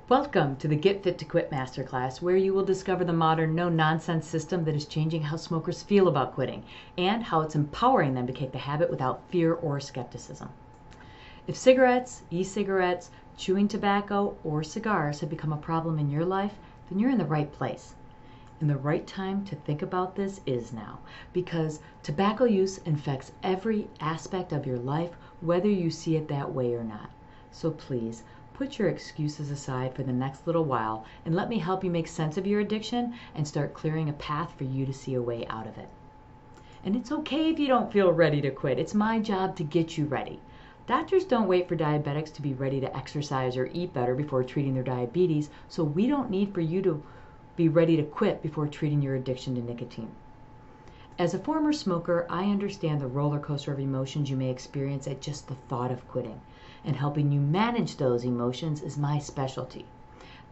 Welcome to the Get Fit to Quit Masterclass, where you will discover the modern no-nonsense system that is changing how smokers feel about quitting and how it's empowering them to kick the habit without fear or skepticism. If cigarettes, e-cigarettes, chewing tobacco, or cigars have become a problem in your life, then you're in the right place. And the right time to think about this is now, because tobacco use infects every aspect of your life, whether you see it that way or not. So please, put your excuses aside for the next little while and let me help you make sense of your addiction and start clearing a path for you to see a way out of it. And it's okay if you don't feel ready to quit. It's my job to get you ready. Doctors don't wait for diabetics to be ready to exercise or eat better before treating their diabetes, so we don't need for you to be ready to quit before treating your addiction to nicotine. As a former smoker, I understand the roller coaster of emotions you may experience at just the thought of quitting. And helping you manage those emotions is my specialty.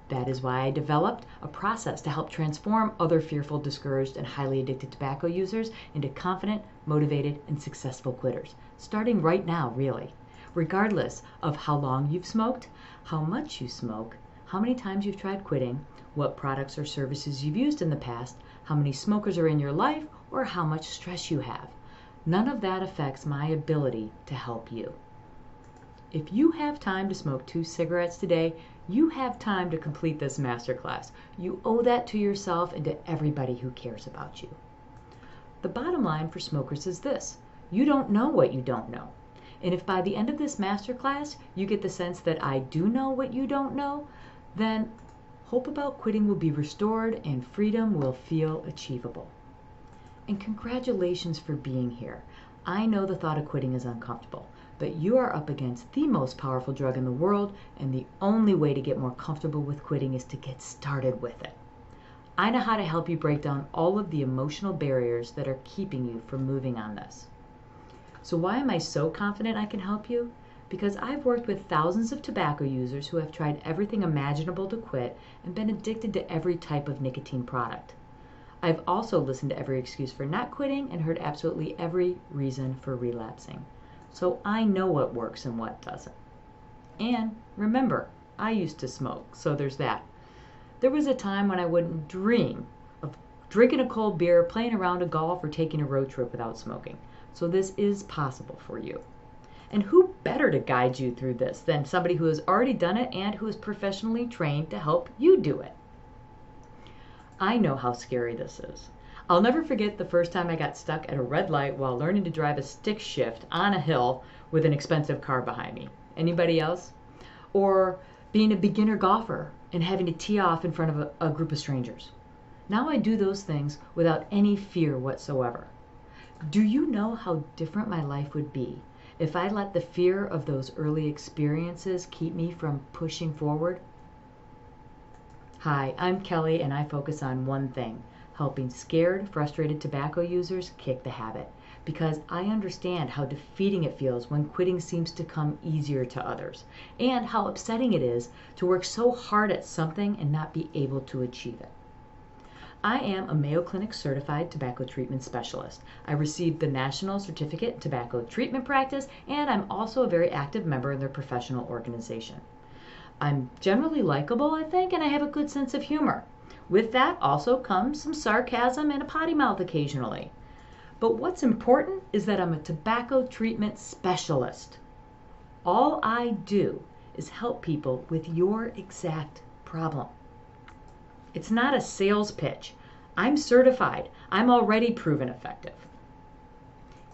That is why I developed a process to help transform other fearful, discouraged, and highly addicted tobacco users into confident, motivated, and successful quitters, starting right now, really. Regardless of how long you've smoked, how much you smoke, how many times you've tried quitting, what products or services you've used in the past, how many smokers are in your life, or how much stress you have. None of that affects my ability to help you. If you have time to smoke 2 cigarettes today, you have time to complete this masterclass. You owe that to yourself and to everybody who cares about you. The bottom line for smokers is this: you don't know what you don't know. And if by the end of this masterclass you get the sense that I do know what you don't know, then hope about quitting will be restored and freedom will feel achievable. And congratulations for being here. I know the thought of quitting is uncomfortable, but you are up against the most powerful drug in the world, and the only way to get more comfortable with quitting is to get started with it. I know how to help you break down all of the emotional barriers that are keeping you from moving on this. So why am I so confident I can help you? Because I've worked with thousands of tobacco users who have tried everything imaginable to quit and been addicted to every type of nicotine product. I've also listened to every excuse for not quitting and heard absolutely every reason for relapsing. So I know what works and what doesn't. And remember, I used to smoke, so there's that. There was a time when I wouldn't dream of drinking a cold beer, playing a round of golf, or taking a road trip without smoking. So this is possible for you. And who better to guide you through this than somebody who has already done it and who is professionally trained to help you do it? I know how scary this is. I'll never forget the first time I got stuck at a red light while learning to drive a stick shift on a hill with an expensive car behind me. Anybody else? Or being a beginner golfer and having to tee off in front of a group of strangers. Now I do those things without any fear whatsoever. Do you know how different my life would be if I let the fear of those early experiences keep me from pushing forward? Hi, I'm Kelly, and I focus on one thing: helping scared, frustrated tobacco users kick the habit, because I understand how defeating it feels when quitting seems to come easier to others, and how upsetting it is to work so hard at something and not be able to achieve it. I am a Mayo Clinic certified tobacco treatment specialist. I received the National Certificate in Tobacco Treatment Practice, and I'm also a very active member in their professional organization. I'm generally likable, I think, and I have a good sense of humor. With that also comes some sarcasm and a potty mouth occasionally. But what's important is that I'm a tobacco treatment specialist. All I do is help people with your exact problem. It's not a sales pitch. I'm certified. I'm already proven effective.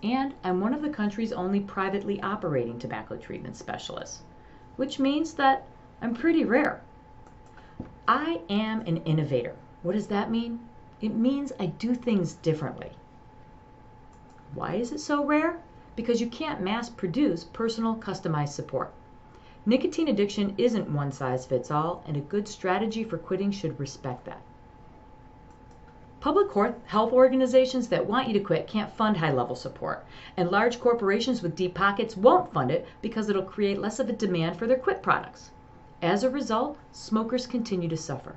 And I'm one of the country's only privately operating tobacco treatment specialists, which means that I'm pretty rare. I am an innovator. What does that mean? It means I do things differently. Why is it so rare? Because you can't mass produce personal customized support. Nicotine addiction isn't one size fits all, and a good strategy for quitting should respect that. Public health organizations that want you to quit can't fund high-level support, and large corporations with deep pockets won't fund it because it'll create less of a demand for their quit products. As a result, smokers continue to suffer.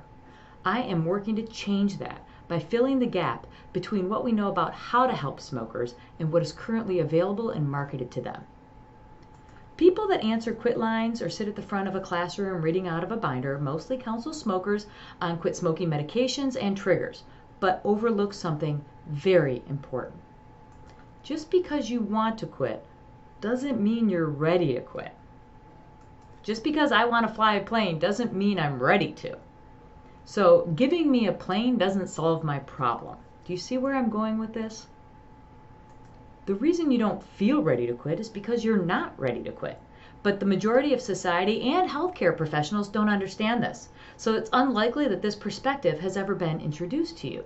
I am working to change that by filling the gap between what we know about how to help smokers and what is currently available and marketed to them. People that answer quit lines or sit at the front of a classroom reading out of a binder mostly counsel smokers on quit smoking medications and triggers, but overlook something very important. Just because you want to quit doesn't mean you're ready to quit. Just because I want to fly a plane doesn't mean I'm ready to. So giving me a plane doesn't solve my problem. Do you see where I'm going with this? The reason you don't feel ready to quit is because you're not ready to quit. But the majority of society and healthcare professionals don't understand this. So it's unlikely that this perspective has ever been introduced to you.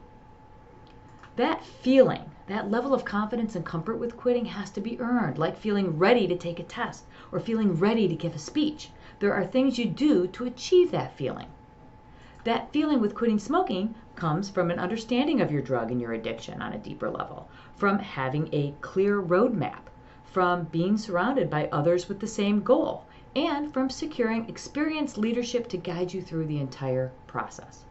That feeling, that level of confidence and comfort with quitting has to be earned, like feeling ready to take a test or feeling ready to give a speech. There are things you do to achieve that feeling. That feeling with quitting smoking comes from an understanding of your drug and your addiction on a deeper level, from having a clear roadmap, from being surrounded by others with the same goal, and from securing experienced leadership to guide you through the entire process.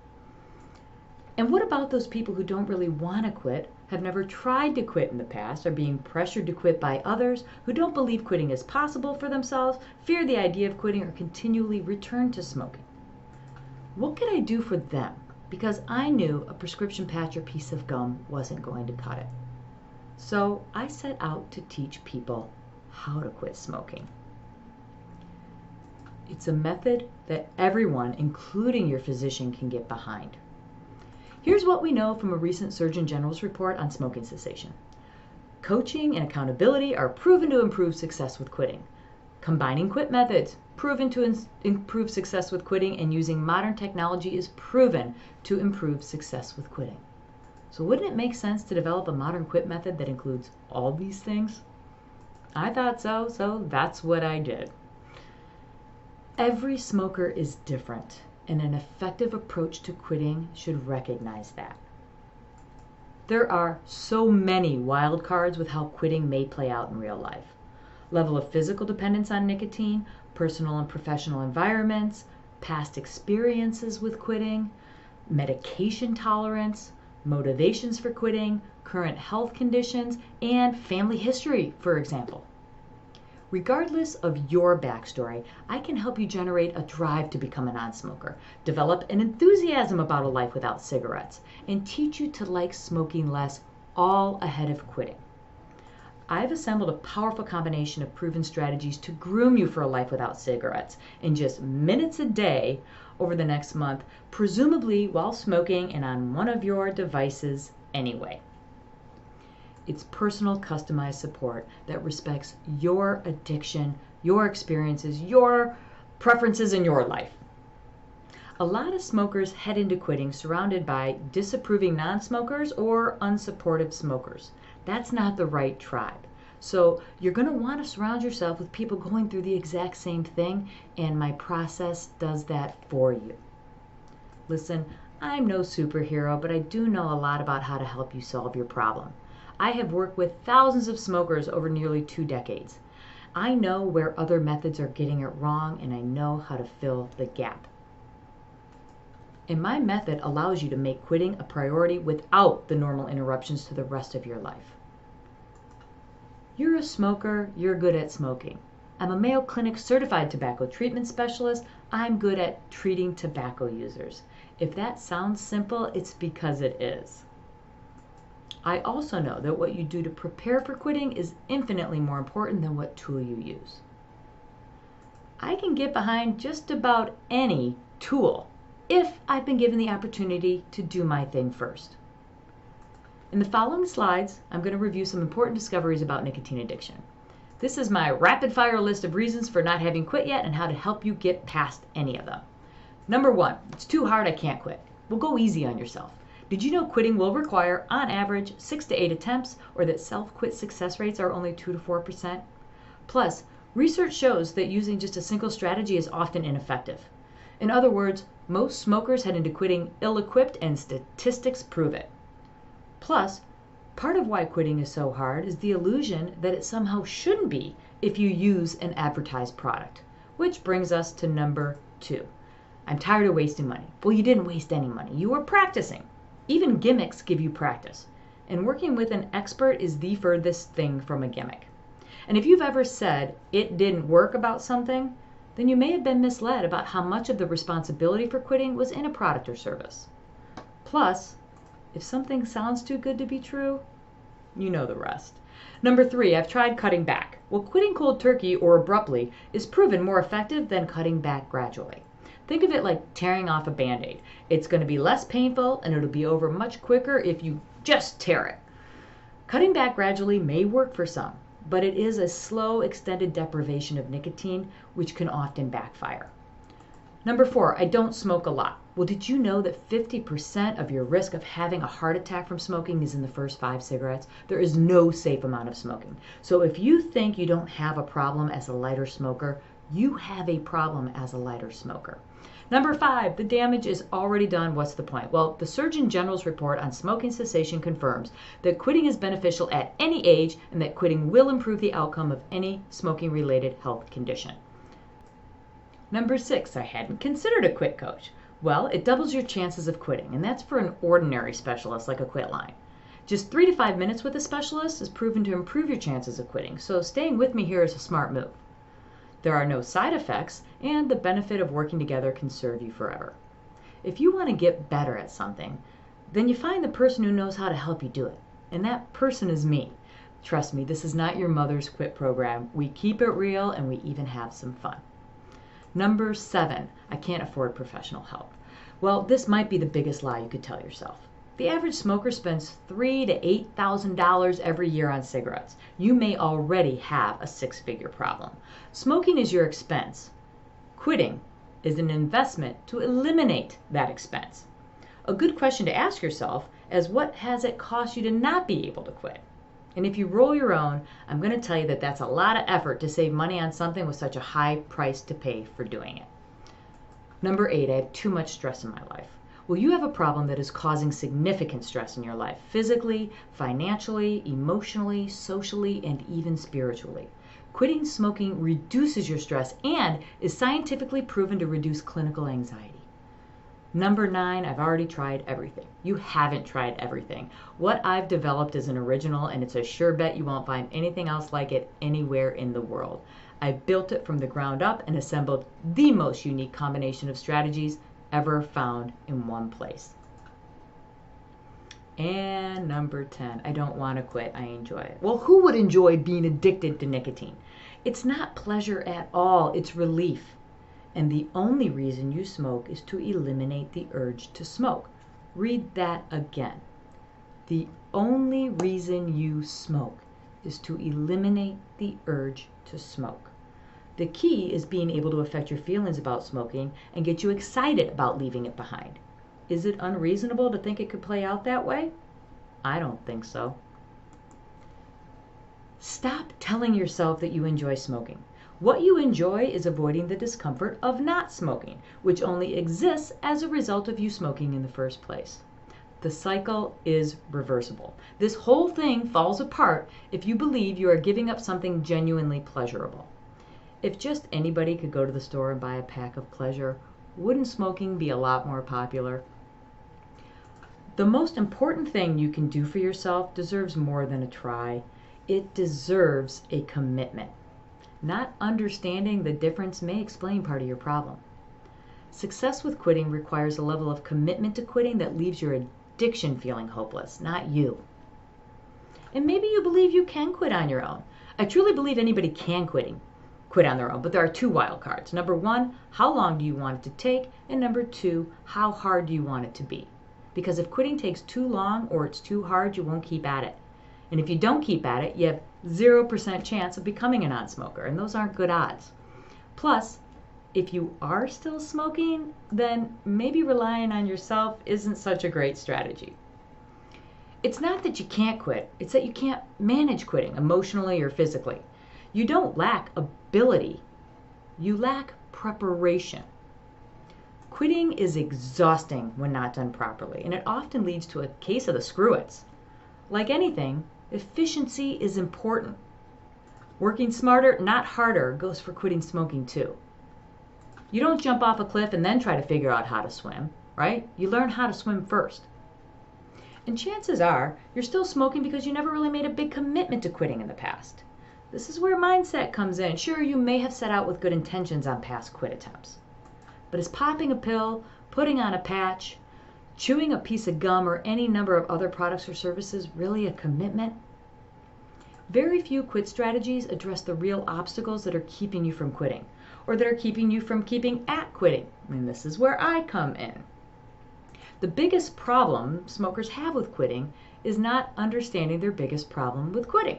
And what about those people who don't really want to quit, have never tried to quit in the past, are being pressured to quit by others, who don't believe quitting is possible for themselves, fear the idea of quitting, or continually return to smoking? What could I do for them? Because I knew a prescription patch or piece of gum wasn't going to cut it. So I set out to teach people how to quit smoking. It's a method that everyone, including your physician, can get behind. Here's what we know from a recent Surgeon General's report on smoking cessation. Coaching and accountability are proven to improve success with quitting. Combining quit methods, proven to improve success with quitting, and using modern technology is proven to improve success with quitting. So wouldn't it make sense to develop a modern quit method that includes all these things? I thought so that's what I did. Every smoker is different, and an effective approach to quitting should recognize that. There are so many wild cards with how quitting may play out in real life. Level of physical dependence on nicotine, personal and professional environments, past experiences with quitting, medication tolerance, motivations for quitting, current health conditions, and family history, for example. Regardless of your backstory, I can help you generate a drive to become a non-smoker, develop an enthusiasm about a life without cigarettes, and teach you to like smoking less, all ahead of quitting. I've assembled a powerful combination of proven strategies to groom you for a life without cigarettes in just minutes a day over the next month, presumably while smoking and on one of your devices anyway. It's personal, customized support that respects your addiction, your experiences, your preferences in your life. A lot of smokers head into quitting surrounded by disapproving non-smokers or unsupportive smokers. That's not the right tribe. So you're going to want to surround yourself with people going through the exact same thing, and my process does that for you. Listen, I'm no superhero, but I do know a lot about how to help you solve your problem. I have worked with thousands of smokers over nearly 2 decades. I know where other methods are getting it wrong, and I know how to fill the gap. And my method allows you to make quitting a priority without the normal interruptions to the rest of your life. You're a smoker, you're good at smoking. I'm a Mayo Clinic certified tobacco treatment specialist. I'm good at treating tobacco users. If that sounds simple, it's because it is. I also know that what you do to prepare for quitting is infinitely more important than what tool you use. I can get behind just about any tool if I've been given the opportunity to do my thing first. In the following slides, I'm going to review some important discoveries about nicotine addiction. This is my rapid fire list of reasons for not having quit yet and how to help you get past any of them. Number 1, it's too hard, I can't quit. Well, go easy on yourself. Did you know quitting will require, on average, 6 to 8 attempts, or that self-quit success rates are only 2 to 4%? Plus, research shows that using just a single strategy is often ineffective. In other words, most smokers head into quitting ill-equipped, and statistics prove it. Plus, part of why quitting is so hard is the illusion that it somehow shouldn't be if you use an advertised product. Which brings us to number 2. I'm tired of wasting money. Well, you didn't waste any money. You were practicing. Even gimmicks give you practice. And working with an expert is the furthest thing from a gimmick. And if you've ever said it didn't work about something, then you may have been misled about how much of the responsibility for quitting was in a product or service. Plus, if something sounds too good to be true, you know the rest. Number 3, I've tried cutting back. Well, quitting cold turkey or abruptly is proven more effective than cutting back gradually. Think of it like tearing off a Band-Aid. It's going to be less painful and it'll be over much quicker if you just tear it. Cutting back gradually may work for some, but it is a slow, extended deprivation of nicotine, which can often backfire. Number 4, I don't smoke a lot. Well, did you know that 50% of your risk of having a heart attack from smoking is in the first 5 cigarettes? There is no safe amount of smoking. So if you think you don't have a problem as a lighter smoker, you have a problem as a lighter smoker. Number 5, the damage is already done. What's the point? Well, the Surgeon General's report on smoking cessation confirms that quitting is beneficial at any age and that quitting will improve the outcome of any smoking-related health condition. Number 6, I hadn't considered a quit coach. Well, it doubles your chances of quitting, and that's for an ordinary specialist like a quit line. Just 3 to 5 minutes with a specialist is proven to improve your chances of quitting, so staying with me here is a smart move. There are no side effects, and the benefit of working together can serve you forever. If you want to get better at something, then you find the person who knows how to help you do it, and that person is me. Trust me, this is not your mother's quit program. We keep it real, and we even have some fun. Number 7, I can't afford professional help. Well, this might be the biggest lie you could tell yourself. The average smoker spends $3,000 to $8,000 every year on cigarettes. You may already have a 6-figure problem. Smoking is your expense. Quitting is an investment to eliminate that expense. A good question to ask yourself is, what has it cost you to not be able to quit? And if you roll your own, I'm going to tell you that that's a lot of effort to save money on something with such a high price to pay for doing it. Number 8, I have too much stress in my life. Well, you have a problem that is causing significant stress in your life, physically, financially, emotionally, socially, and even spiritually. Quitting smoking reduces your stress and is scientifically proven to reduce clinical anxiety. Number 9, I've already tried everything. You haven't tried everything. What I've developed is an original, and it's a sure bet you won't find anything else like it anywhere in the world. I built it from the ground up and assembled the most unique combination of strategies ever found in one place. And number 10, I don't want to quit, I enjoy it. Well, who would enjoy being addicted to nicotine? It's not pleasure at all, it's relief. And the only reason you smoke is to eliminate the urge to smoke. Read that again. The only reason you smoke is to eliminate the urge to smoke. The key is being able to affect your feelings about smoking and get you excited about leaving it behind. Is it unreasonable to think it could play out that way? I don't think so. Stop telling yourself that you enjoy smoking. What you enjoy is avoiding the discomfort of not smoking, which only exists as a result of you smoking in the first place. The cycle is reversible. This whole thing falls apart if you believe you are giving up something genuinely pleasurable. If just anybody could go to the store and buy a pack of pleasure, wouldn't smoking be a lot more popular? The most important thing you can do for yourself deserves more than a try. It deserves a commitment. Not understanding the difference may explain part of your problem. Success with quitting requires a level of commitment to quitting that leaves your addiction feeling hopeless, not you. And maybe you believe you can quit on your own. I truly believe anybody can quit on their own, but there are 2 wild cards. Number 1, how long do you want it to take? And number 2, how hard do you want it to be? Because if quitting takes too long or it's too hard, you won't keep at it. And if you don't keep at it, you have 0% chance of becoming a non-smoker, and those aren't good odds. Plus, if you are still smoking, then maybe relying on yourself isn't such a great strategy. It's not that you can't quit, it's that you can't manage quitting emotionally or physically. You don't lack ability, you lack preparation. Quitting is exhausting when not done properly, and it often leads to a case of the screw-its. Like anything, efficiency is important. Working smarter, not harder, goes for quitting smoking too. You don't jump off a cliff and then try to figure out how to swim, right? You learn how to swim first. And chances are, you're still smoking because you never really made a big commitment to quitting in the past. This is where mindset comes in. Sure, you may have set out with good intentions on past quit attempts, but is popping a pill, putting on a patch, chewing a piece of gum, or any number of other products or services really a commitment? Very few quit strategies address the real obstacles that are keeping you from quitting, or that are keeping you from keeping at quitting. And this is where I come in. The biggest problem smokers have with quitting is not understanding their biggest problem with quitting.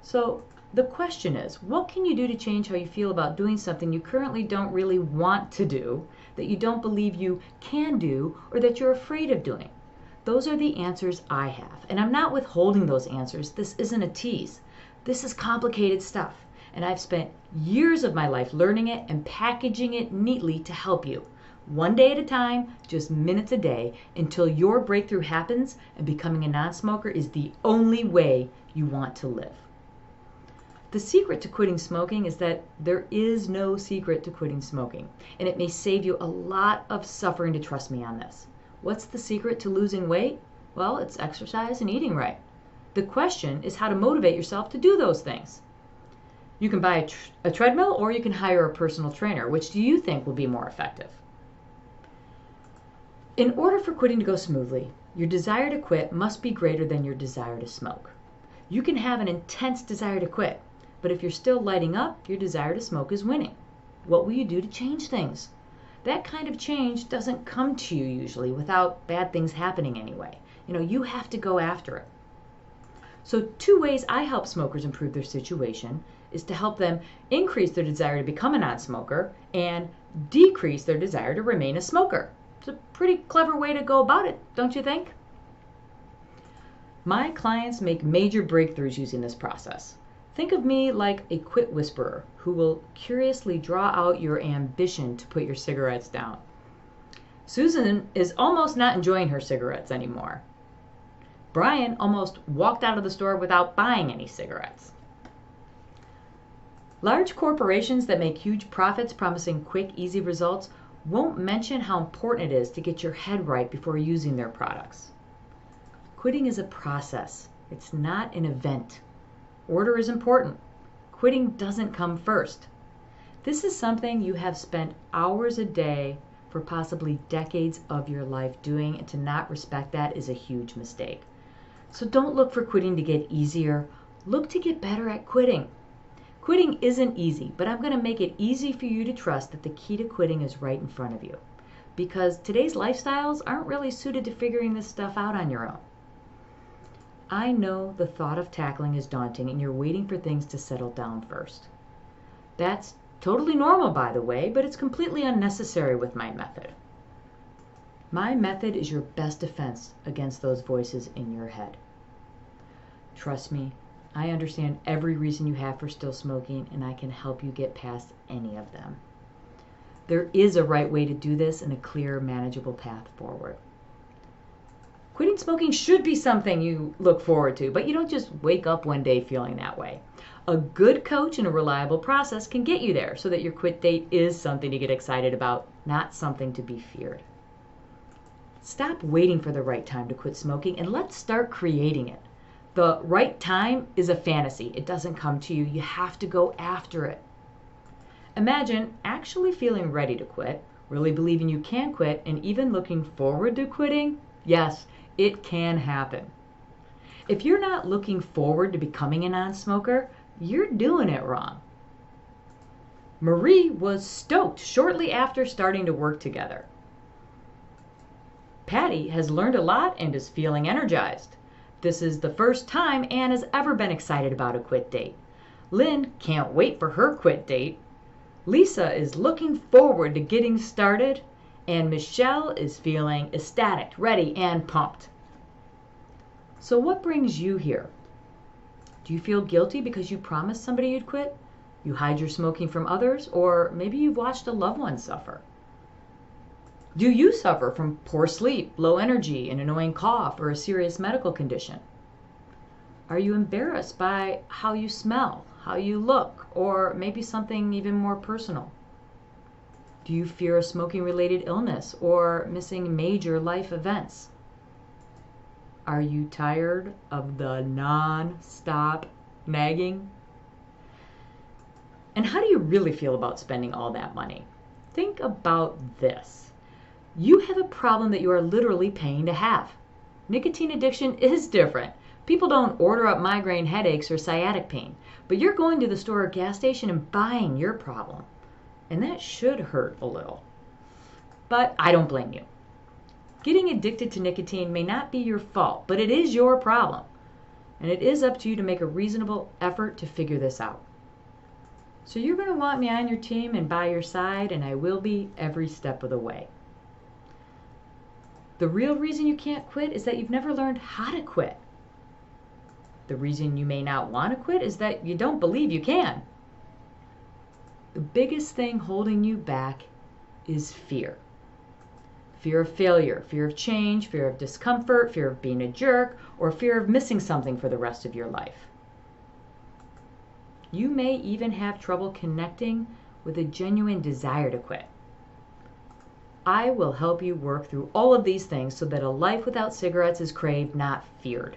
So the question is, what can you do to change how you feel about doing something you currently don't really want to do, that you don't believe you can do, or that you're afraid of doing? Those are the answers I have, and I'm not withholding those answers. This isn't a tease. This is complicated stuff, and I've spent years of my life learning it and packaging it neatly to help you. One day at a time, just minutes a day, until your breakthrough happens and becoming a non-smoker is the only way you want to live. The secret to quitting smoking is that there is no secret to quitting smoking, and it may save you a lot of suffering to trust me on this. What's the secret to losing weight? Well, it's exercise and eating right. The question is how to motivate yourself to do those things. You can buy a treadmill, or you can hire a personal trainer. Which do you think will be more effective? In order for quitting to go smoothly, your desire to quit must be greater than your desire to smoke. You can have an intense desire to quit, but if you're still lighting up, your desire to smoke is winning. What will you do to change things? That kind of change doesn't come to you usually without bad things happening anyway. You have to go after it. So 2 ways I help smokers improve their situation is to help them increase their desire to become a non-smoker and decrease their desire to remain a smoker. It's a pretty clever way to go about it, don't you think? My clients make major breakthroughs using this process. Think of me like a quit whisperer who will curiously draw out your ambition to put your cigarettes down. Susan is almost not enjoying her cigarettes anymore. Brian almost walked out of the store without buying any cigarettes. Large corporations that make huge profits promising quick, easy results won't mention how important it is to get your head right before using their products. Quitting is a process. It's not an event. Order is important. Quitting doesn't come first. This is something you have spent hours a day for possibly decades of your life doing, and to not respect that is a huge mistake. So don't look for quitting to get easier. Look to get better at quitting. Quitting isn't easy, but I'm going to make it easy for you to trust that the key to quitting is right in front of you. Because today's lifestyles aren't really suited to figuring this stuff out on your own. I know the thought of tackling is daunting and you're waiting for things to settle down first. That's totally normal, by the way, but it's completely unnecessary with my method. My method is your best defense against those voices in your head. Trust me, I understand every reason you have for still smoking, and I can help you get past any of them. There is a right way to do this and a clear, manageable path forward. Quitting smoking should be something you look forward to, but you don't just wake up one day feeling that way. A good coach and a reliable process can get you there so that your quit date is something to get excited about, not something to be feared. Stop waiting for the right time to quit smoking and let's start creating it. The right time is a fantasy. It doesn't come to you. You have to go after it. Imagine actually feeling ready to quit, really believing you can quit, and even looking forward to quitting. Yes, it can happen. If you're not looking forward to becoming a non-smoker, you're doing it wrong. Marie was stoked shortly after starting to work together. Patty has learned a lot and is feeling energized. This is the first time Anne has ever been excited about a quit date. Lynn can't wait for her quit date. Lisa is looking forward to getting started. And Michelle is feeling ecstatic, ready, and pumped. So what brings you here? Do you feel guilty because you promised somebody you'd quit? You hide your smoking from others? Or maybe you've watched a loved one suffer? Do you suffer from poor sleep, low energy, an annoying cough, or a serious medical condition? Are you embarrassed by how you smell, how you look, or maybe something even more personal? Do you fear a smoking-related illness or missing major life events? Are you tired of the non-stop nagging? And how do you really feel about spending all that money? Think about this. You have a problem that you are literally paying to have. Nicotine addiction is different. People don't order up migraine headaches or sciatic pain, but you're going to the store or gas station and buying your problem. And that should hurt a little. But I don't blame you. Getting addicted to nicotine may not be your fault, but it is your problem. And it is up to you to make a reasonable effort to figure this out. So you're going to want me on your team and by your side, and I will be every step of the way. The real reason you can't quit is that you've never learned how to quit. The reason you may not want to quit is that you don't believe you can. The biggest thing holding you back is fear. Fear of failure, fear of change, fear of discomfort, fear of being a jerk, or fear of missing something for the rest of your life. You may even have trouble connecting with a genuine desire to quit. I will help you work through all of these things so that a life without cigarettes is craved, not feared.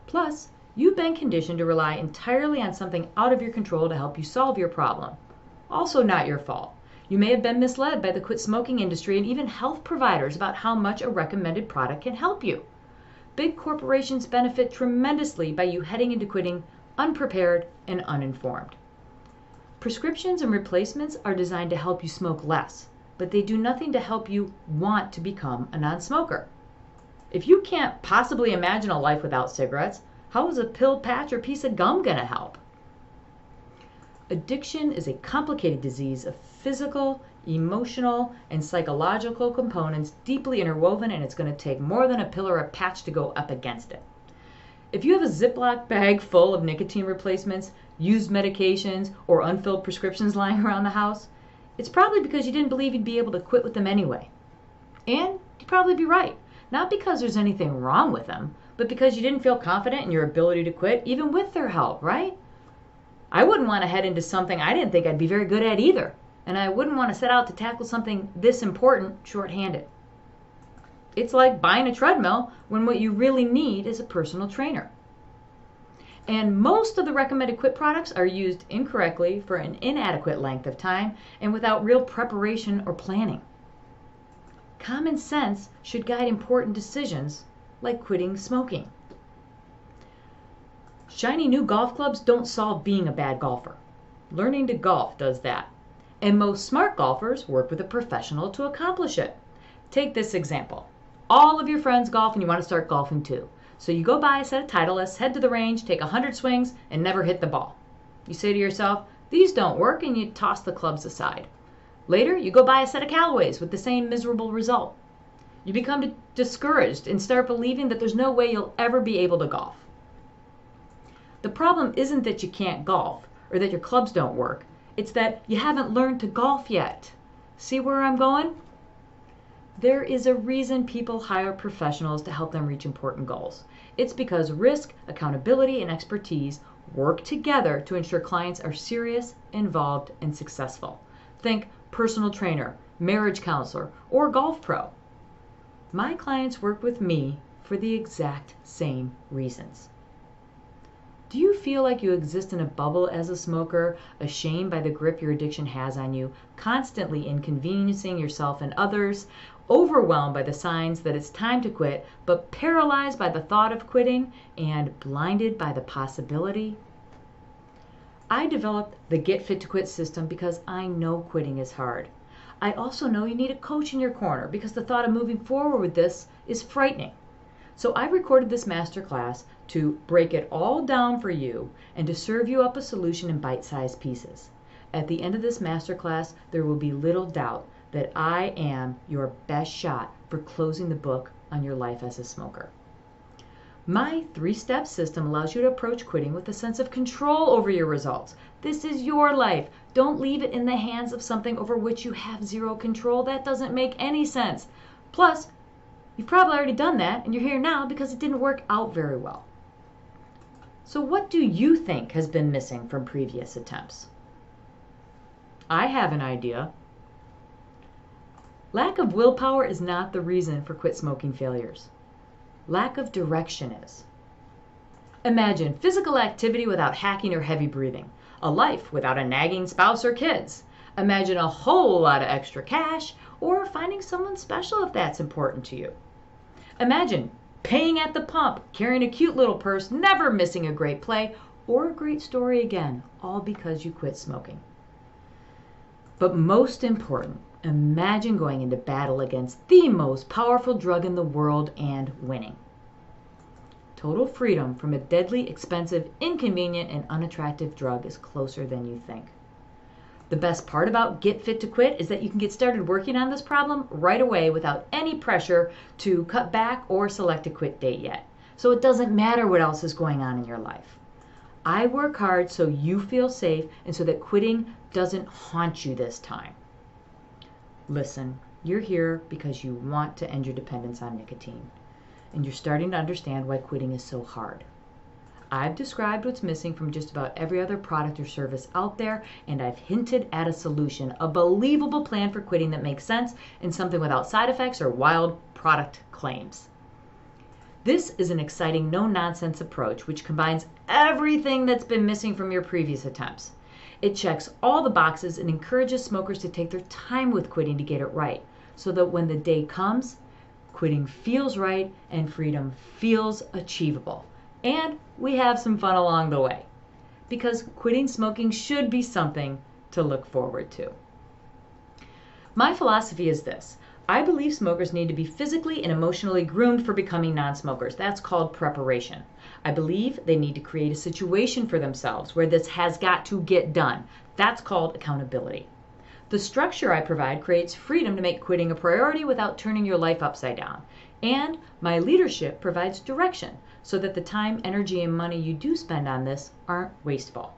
Plus, you've been conditioned to rely entirely on something out of your control to help you solve your problem. Also not your fault. You may have been misled by the quit smoking industry and even health providers about how much a recommended product can help you. Big corporations benefit tremendously by you heading into quitting unprepared and uninformed. Prescriptions and replacements are designed to help you smoke less, but they do nothing to help you want to become a non-smoker. If you can't possibly imagine a life without cigarettes, how is a pill, patch, or piece of gum going to help? Addiction is a complicated disease of physical, emotional, and psychological components deeply interwoven, and it's going to take more than a pill or a patch to go up against it. If you have a Ziploc bag full of nicotine replacements, used medications, or unfilled prescriptions lying around the house, it's probably because you didn't believe you'd be able to quit with them anyway. And you'd probably be right. Not because there's anything wrong with them, but because you didn't feel confident in your ability to quit, even with their help, right? I wouldn't want to head into something I didn't think I'd be very good at either. And I wouldn't want to set out to tackle something this important short-handed. It's like buying a treadmill when what you really need is a personal trainer. And most of the recommended quit products are used incorrectly for an inadequate length of time and without real preparation or planning. Common sense should guide important decisions like quitting smoking. Shiny new golf clubs don't solve being a bad golfer. Learning to golf does that. And most smart golfers work with a professional to accomplish it. Take this example. All of your friends golf and you want to start golfing too. So you go buy a set of Titleists, head to the range, take 100 swings, and never hit the ball. You say to yourself, these don't work, and you toss the clubs aside. Later, you go buy a set of Callaways with the same miserable result. You become discouraged and start believing that there's no way you'll ever be able to golf. The problem isn't that you can't golf or that your clubs don't work. It's that you haven't learned to golf yet. See where I'm going? There is a reason people hire professionals to help them reach important goals. It's because risk, accountability, and expertise work together to ensure clients are serious, involved, and successful. Think personal trainer, marriage counselor, or golf pro. My clients work with me for the exact same reasons. Do you feel like you exist in a bubble as a smoker, ashamed by the grip your addiction has on you, constantly inconveniencing yourself and others, overwhelmed by the signs that it's time to quit, but paralyzed by the thought of quitting and blinded by the possibility? I developed the Get Fit to Quit system because I know quitting is hard. I also know you need a coach in your corner because the thought of moving forward with this is frightening. So I recorded this masterclass to break it all down for you and to serve you up a solution in bite-sized pieces. At the end of this masterclass, there will be little doubt that I am your best shot for closing the book on your life as a smoker. My 3-step system allows you to approach quitting with a sense of control over your results. This is your life. Don't leave it in the hands of something over which you have zero control. That doesn't make any sense. Plus, you've probably already done that and you're here now because it didn't work out very well. So what do you think has been missing from previous attempts? I have an idea. Lack of willpower is not the reason for quit smoking failures. Lack of direction is. Imagine physical activity without hacking or heavy breathing. a life without a nagging spouse or kids. Imagine a whole lot of extra cash, or finding someone special if that's important to you. Imagine paying at the pump, carrying a cute little purse, never missing a great play or a great story again, all because you quit smoking. But most important, imagine going into battle against the most powerful drug in the world and winning. Total freedom from a deadly, expensive, inconvenient, and unattractive drug is closer than you think. The best part about Get Fit to Quit is that you can get started working on this problem right away without any pressure to cut back or select a quit date yet. So it doesn't matter what else is going on in your life. I work hard so you feel safe and so that quitting doesn't haunt you this time. Listen, you're here because you want to end your dependence on nicotine, and you're starting to understand why quitting is so hard. I've described what's missing from just about every other product or service out there, and I've hinted at a solution, a believable plan for quitting that makes sense and something without side effects or wild product claims. This is an exciting, no-nonsense approach which combines everything that's been missing from your previous attempts. It checks all the boxes and encourages smokers to take their time with quitting to get it right, so that when the day comes, quitting feels right and freedom feels achievable. And we have some fun along the way, because quitting smoking should be something to look forward to. My philosophy is this. I believe smokers need to be physically and emotionally groomed for becoming non-smokers. That's called preparation. I believe they need to create a situation for themselves where this has got to get done. That's called accountability. The structure I provide creates freedom to make quitting a priority without turning your life upside down. And my leadership provides direction so that the time, energy, and money you do spend on this aren't wasteful.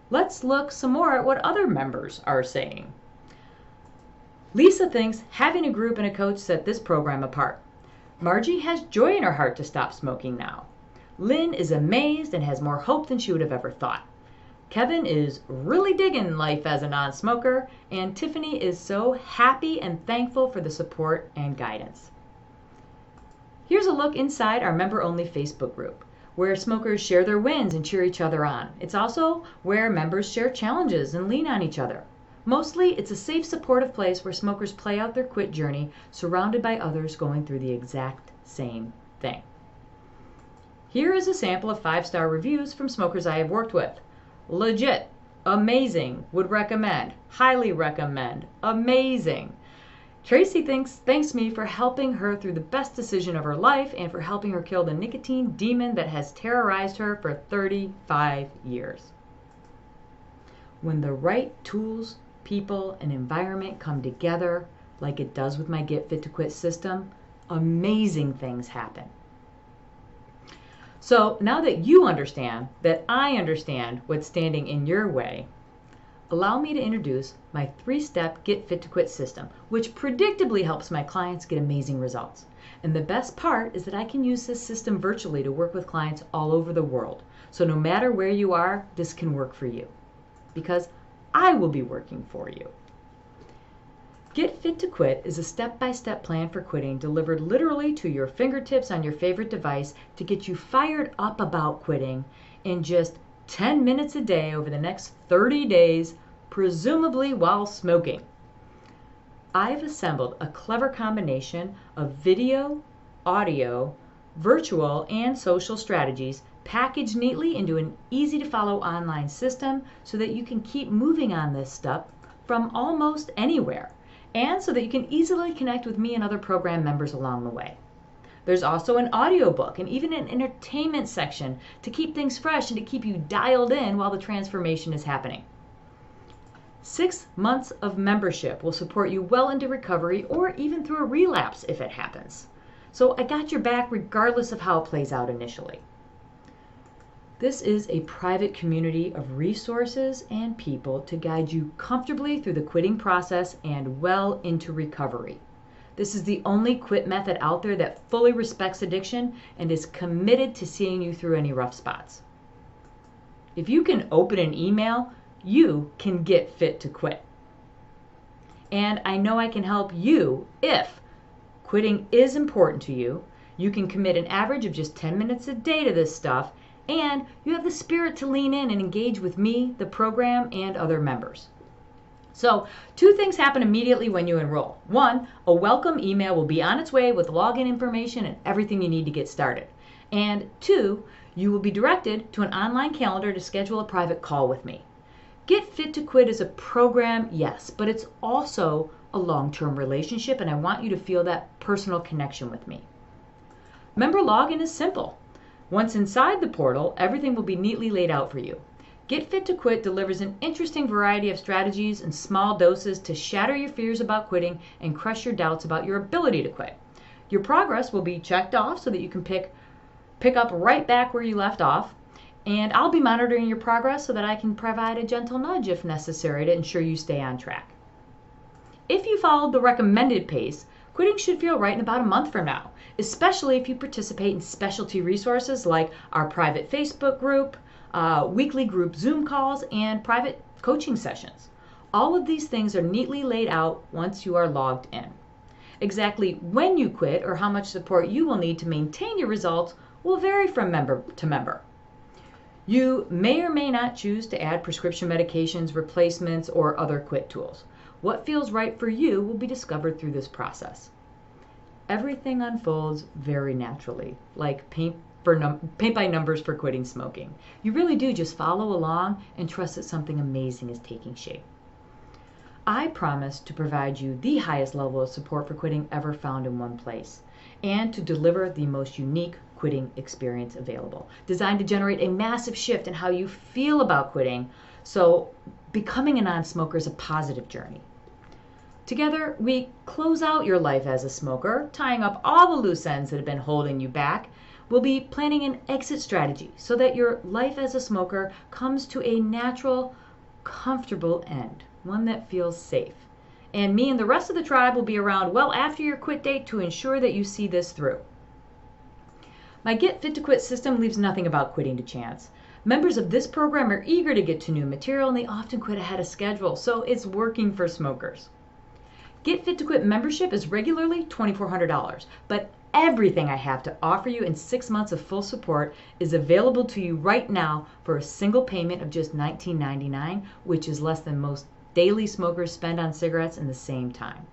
Let's look some more at what other members are saying. Lisa thinks having a group and a coach set this program apart. Margie has joy in her heart to stop smoking now. Lynn is amazed and has more hope than she would have ever thought. Kevin is really digging life as a non-smoker, and Tiffany is so happy and thankful for the support and guidance. Here's a look inside our member-only Facebook group, where smokers share their wins and cheer each other on. It's also where members share challenges and lean on each other. Mostly, it's a safe, supportive place where smokers play out their quit journey, surrounded by others going through the exact same thing. Here is a sample of 5-star reviews from smokers I have worked with. Legit, amazing, would recommend, highly recommend, amazing. Tracy thanks me for helping her through the best decision of her life and for helping her kill the nicotine demon that has terrorized her for 35 years. When the right tools, people, and environment come together, like it does with my Get Fit to Quit system, amazing things happen. So now that you understand that I understand what's standing in your way, allow me to introduce my 3-step Get Fit to Quit system, which predictably helps my clients get amazing results. And the best part is that I can use this system virtually to work with clients all over the world. So no matter where you are, this can work for you, because I will be working for you. Get Fit to Quit is a step-by-step plan for quitting delivered literally to your fingertips on your favorite device to get you fired up about quitting in just 10 minutes a day over the next 30 days, presumably while smoking. I've assembled a clever combination of video, audio, virtual, and social strategies packaged neatly into an easy-to-follow online system so that you can keep moving on this stuff from almost anywhere, and so that you can easily connect with me and other program members along the way. There's also an audiobook and even an entertainment section to keep things fresh and to keep you dialed in while the transformation is happening. 6 months of membership will support you well into recovery or even through a relapse if it happens. So I got your back regardless of how it plays out initially. This is a private community of resources and people to guide you comfortably through the quitting process and well into recovery. This is the only quit method out there that fully respects addiction and is committed to seeing you through any rough spots. If you can open an email, you can get fit to quit. And I know I can help you if quitting is important to you. You can commit an average of just 10 minutes a day to this stuff, and you have the spirit to lean in and engage with me, the program, and other members. So 2 things happen immediately when you enroll. 1, a welcome email will be on its way with login information and everything you need to get started. And 2, you will be directed to an online calendar to schedule a private call with me. Get Fit to Quit is a program, yes, but it's also a long-term relationship, and I want you to feel that personal connection with me. Member login is simple. Once inside the portal, everything will be neatly laid out for you. Get Fit to Quit delivers an interesting variety of strategies in small doses to shatter your fears about quitting and crush your doubts about your ability to quit. Your progress will be checked off so that you can pick up right back where you left off, and I'll be monitoring your progress so that I can provide a gentle nudge if necessary to ensure you stay on track. If you followed the recommended pace, quitting should feel right in about a month from now, especially if you participate in specialty resources like our private Facebook group, weekly group Zoom calls, and private coaching sessions. All of these things are neatly laid out once you are logged in. Exactly when you quit or how much support you will need to maintain your results will vary from member to member. You may or may not choose to add prescription medications, replacements, or other quit tools. What feels right for you will be discovered through this process. Everything unfolds very naturally, like paint by numbers for quitting smoking. You really do just follow along and trust that something amazing is taking shape. I promise to provide you the highest level of support for quitting ever found in one place, and to deliver the most unique quitting experience available, designed to generate a massive shift in how you feel about quitting, so becoming a non-smoker is a positive journey. Together, we close out your life as a smoker, tying up all the loose ends that have been holding you back. We'll be planning an exit strategy so that your life as a smoker comes to a natural, comfortable end, one that feels safe. And me and the rest of the tribe will be around well after your quit date to ensure that you see this through. My Get Fit to Quit system leaves nothing about quitting to chance. Members of this program are eager to get to new material, and they often quit ahead of schedule, so it's working for smokers. Get Fit to Quit membership is regularly $2,400, but everything I have to offer you in 6 months of full support is available to you right now for a single payment of just $19.99, which is less than most daily smokers spend on cigarettes in the same time.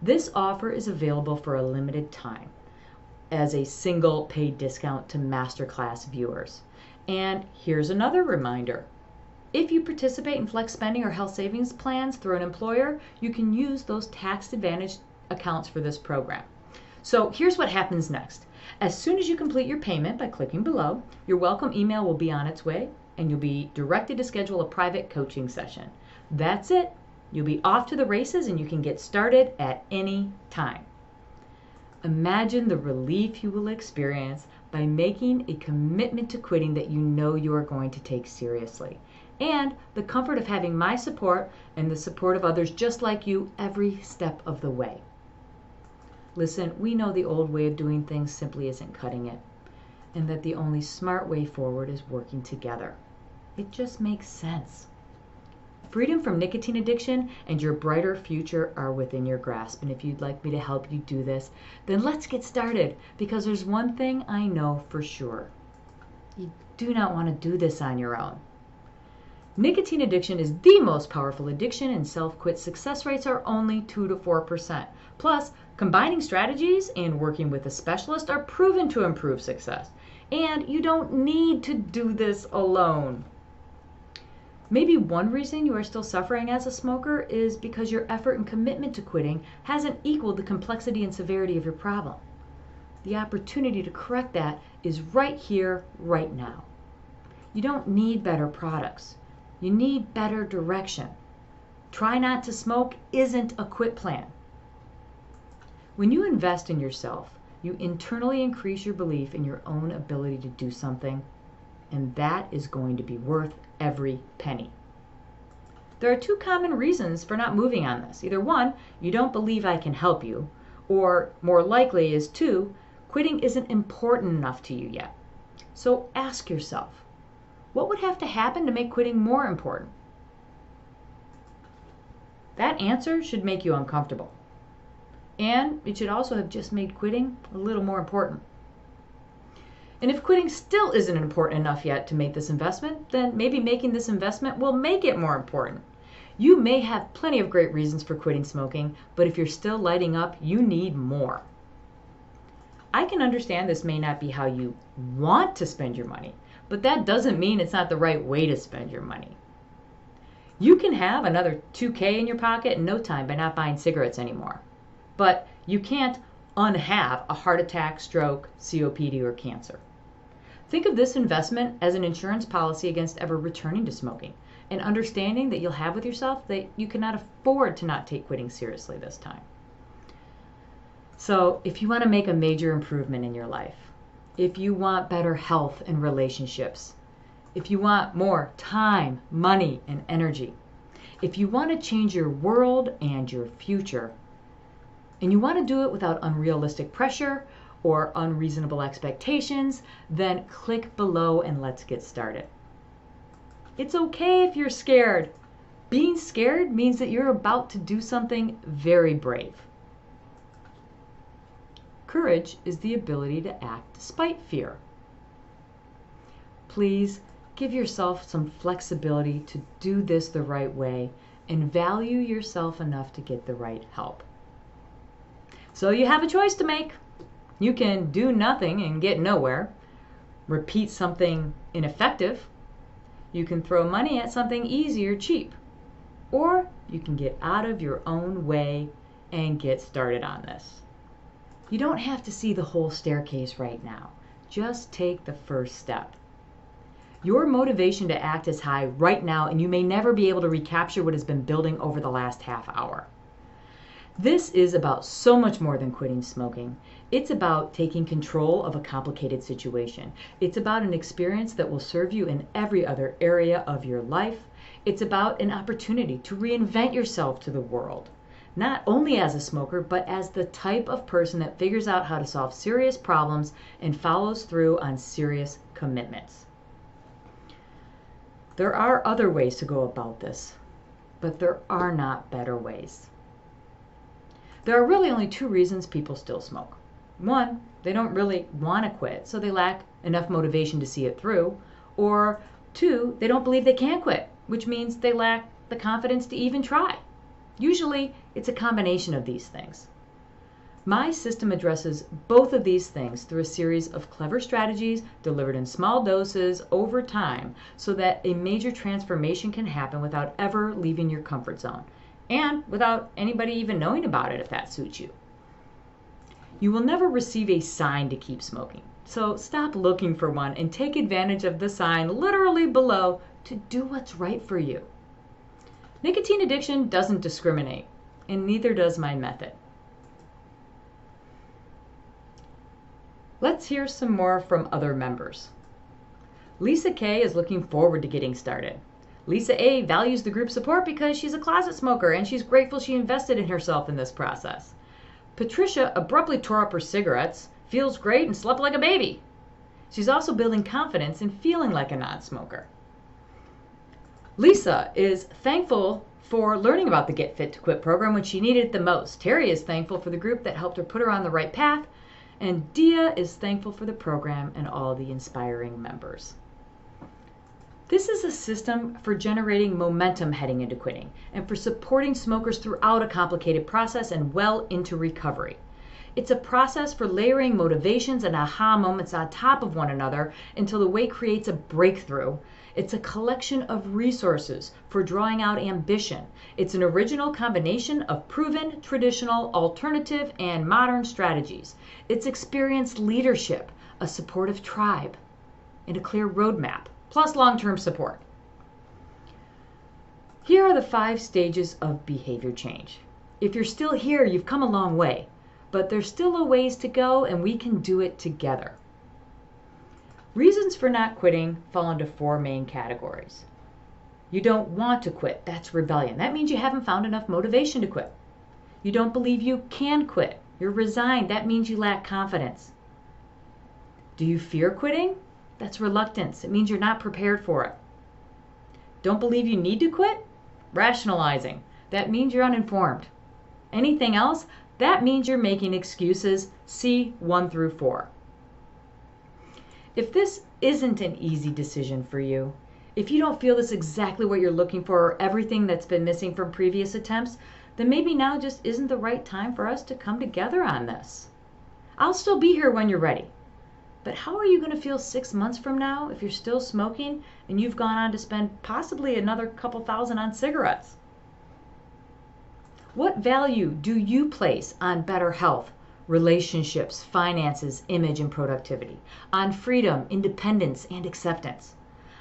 This offer is available for a limited time as a single paid discount to Masterclass viewers. And here's another reminder. If you participate in flex spending or health savings plans through an employer, you can use those tax-advantaged accounts for this program. So here's what happens next. As soon as you complete your payment by clicking below, your welcome email will be on its way, and you'll be directed to schedule a private coaching session. That's it. You'll be off to the races, and you can get started at any time. Imagine the relief you will experience by making a commitment to quitting that you know you are going to take seriously, and the comfort of having my support and the support of others just like you every step of the way. Listen, we know the old way of doing things simply isn't cutting it, and that the only smart way forward is working together. It just makes sense. Freedom from nicotine addiction and your brighter future are within your grasp. And if you'd like me to help you do this, then let's get started, because there's one thing I know for sure. You do not want to do this on your own. Nicotine addiction is the most powerful addiction, and self-quit success rates are only 2 to 4%. Plus, combining strategies and working with a specialist are proven to improve success. And you don't need to do this alone. Maybe one reason you are still suffering as a smoker is because your effort and commitment to quitting hasn't equaled the complexity and severity of your problem. The opportunity to correct that is right here, right now. You don't need better products. You need better direction. Try Not to Smoke isn't a quit plan. When you invest in yourself, you internally increase your belief in your own ability to do something, and that is going to be worth every penny. There are 2 common reasons for not moving on this. Either 1, you don't believe I can help you, or more likely is 2, quitting isn't important enough to you yet. So ask yourself, what would have to happen to make quitting more important? That answer should make you uncomfortable. And it should also have just made quitting a little more important. And if quitting still isn't important enough yet to make this investment, then maybe making this investment will make it more important. You may have plenty of great reasons for quitting smoking, but if you're still lighting up, you need more. I can understand this may not be how you want to spend your money, but that doesn't mean it's not the right way to spend your money. You can have another $2K in your pocket in no time by not buying cigarettes anymore, but you can't unhave a heart attack, stroke, COPD, or cancer. Think of this investment as an insurance policy against ever returning to smoking, an understanding that you'll have with yourself that you cannot afford to not take quitting seriously this time. So if you want to make a major improvement in your life, if you want better health and relationships, if you want more time, money, and energy, if you want to change your world and your future, and you want to do it without unrealistic pressure or unreasonable expectations, then click below and let's get started. It's okay if you're scared. Being scared means that you're about to do something very brave. Courage is the ability to act despite fear. Please give yourself some flexibility to do this the right way and value yourself enough to get the right help. So you have a choice to make. You can do nothing and get nowhere, repeat something ineffective. You can throw money at something easy or cheap, or you can get out of your own way and get started on this. You don't have to see the whole staircase right now. Just take the first step. Your motivation to act is high right now, and you may never be able to recapture what has been building over the last half hour. This is about so much more than quitting smoking. It's about taking control of a complicated situation. It's about an experience that will serve you in every other area of your life. It's about an opportunity to reinvent yourself to the world, not only as a smoker, but as the type of person that figures out how to solve serious problems and follows through on serious commitments. There are other ways to go about this, but there are not better ways. There are really only two reasons people still smoke. One, they don't really want to quit, so they lack enough motivation to see it through. Or two, they don't believe they can quit, which means they lack the confidence to even try. Usually, it's a combination of these things. My system addresses both of these things through a series of clever strategies delivered in small doses over time so that a major transformation can happen without ever leaving your comfort zone, and without anybody even knowing about it if that suits you. You will never receive a sign to keep smoking, so stop looking for one and take advantage of the sign literally below to do what's right for you. Nicotine addiction doesn't discriminate, and neither does my method. Let's hear some more from other members. Lisa K is looking forward to getting started. Lisa A values the group support because she's a closet smoker and she's grateful she invested in herself in this process. Patricia abruptly tore up her cigarettes, feels great, and slept like a baby. She's also building confidence and feeling like a non-smoker. Lisa is thankful for learning about the Get Fit to Quit program when she needed it the most. Terry is thankful for the group that helped her put her on the right path. And Dia is thankful for the program and all the inspiring members. This is a system for generating momentum heading into quitting and for supporting smokers throughout a complicated process and well into recovery. It's a process for layering motivations and aha moments on top of one another until the way creates a breakthrough. It's a collection of resources for drawing out ambition. It's an original combination of proven, traditional, alternative, and modern strategies. It's experienced leadership, a supportive tribe, and a clear roadmap, plus long-term support. Here are the 5 stages of behavior change. If you're still here, you've come a long way, but there's still a ways to go, and we can do it together. Reasons for not quitting fall into 4 main categories. You don't want to quit. That's rebellion. That means you haven't found enough motivation to quit. You don't believe you can quit. You're resigned. That means you lack confidence. Do you fear quitting? That's reluctance. It means you're not prepared for it. Don't believe you need to quit? Rationalizing. That means you're uninformed. Anything else? That means you're making excuses. See 1 through 4. If this isn't an easy decision for you, if you don't feel this is exactly what you're looking for or everything that's been missing from previous attempts, then maybe now just isn't the right time for us to come together on this. I'll still be here when you're ready. But how are you going to feel 6 months from now if you're still smoking and you've gone on to spend possibly another couple thousand on cigarettes? What value do you place on better health, relationships, finances, image, and productivity? On freedom, independence, and acceptance?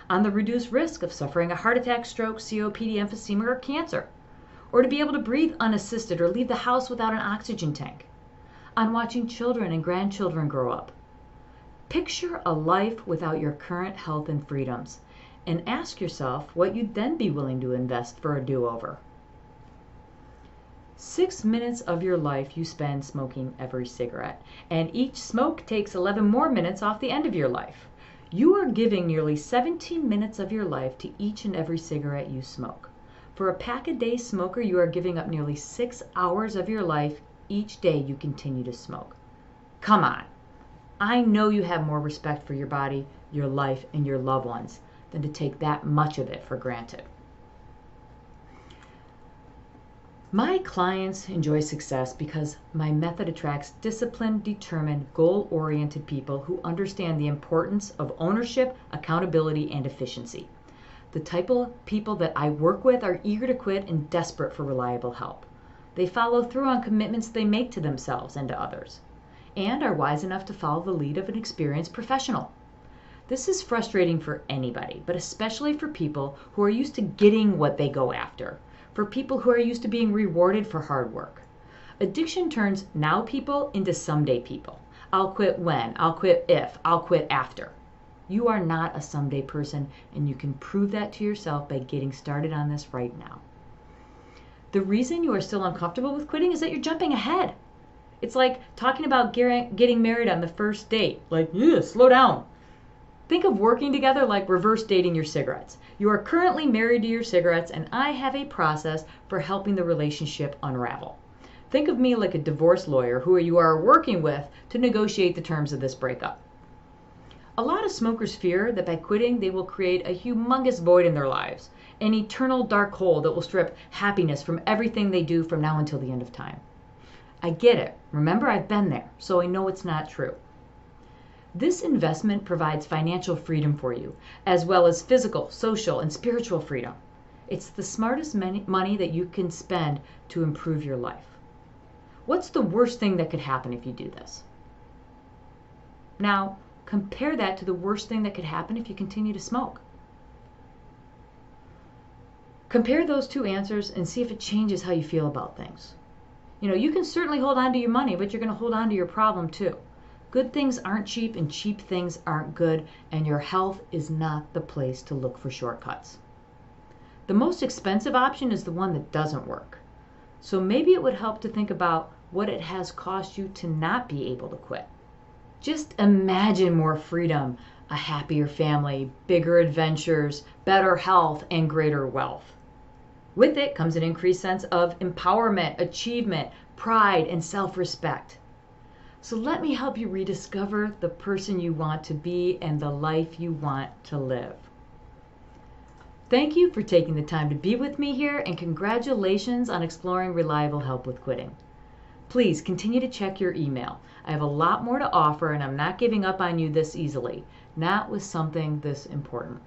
On the reduced risk of suffering a heart attack, stroke, COPD, emphysema, or cancer? Or to be able to breathe unassisted or leave the house without an oxygen tank? On watching children and grandchildren grow up? Picture a life without your current health and freedoms, and ask yourself what you'd then be willing to invest for a do-over. 6 minutes of your life you spend smoking every cigarette, and each smoke takes 11 more minutes off the end of your life. You are giving nearly 17 minutes of your life to each and every cigarette you smoke. For a pack-a-day smoker, you are giving up nearly 6 hours of your life each day you continue to smoke. Come on. I know you have more respect for your body, your life, and your loved ones than to take that much of it for granted. My clients enjoy success because my method attracts disciplined, determined, goal-oriented people who understand the importance of ownership, accountability, and efficiency. The type of people that I work with are eager to quit and desperate for reliable help. They follow through on commitments they make to themselves and to others, and are wise enough to follow the lead of an experienced professional. This is frustrating for anybody, but especially for people who are used to getting what they go after, for people who are used to being rewarded for hard work. Addiction turns now people into someday people. I'll quit when, I'll quit if, I'll quit after. You are not a someday person, and you can prove that to yourself by getting started on this right now. The reason you are still uncomfortable with quitting is that you're jumping ahead. It's like talking about getting married on the first date. Like, yeah, slow down. Think of working together like reverse dating your cigarettes. You are currently married to your cigarettes, and I have a process for helping the relationship unravel. Think of me like a divorce lawyer who you are working with to negotiate the terms of this breakup. A lot of smokers fear that by quitting, they will create a humongous void in their lives, an eternal dark hole that will strip happiness from everything they do from now until the end of time. I get it. Remember, I've been there, so I know it's not true. This investment provides financial freedom for you, as well as physical, social, and spiritual freedom. It's the smartest money that you can spend to improve your life. What's the worst thing that could happen if you do this? Now, compare that to the worst thing that could happen if you continue to smoke. Compare those two answers and see if it changes how you feel about things. You can certainly hold on to your money, but you're going to hold on to your problem too. Good things aren't cheap, and cheap things aren't good, and your health is not the place to look for shortcuts. The most expensive option is the one that doesn't work. So maybe it would help to think about what it has cost you to not be able to quit. Just imagine more freedom, a happier family, bigger adventures, better health, and greater wealth. With it comes an increased sense of empowerment, achievement, pride, and self-respect. So let me help you rediscover the person you want to be and the life you want to live. Thank you for taking the time to be with me here, and congratulations on exploring reliable help with quitting. Please continue to check your email. I have a lot more to offer, and I'm not giving up on you this easily, not with something this important.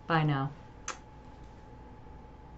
Bye now.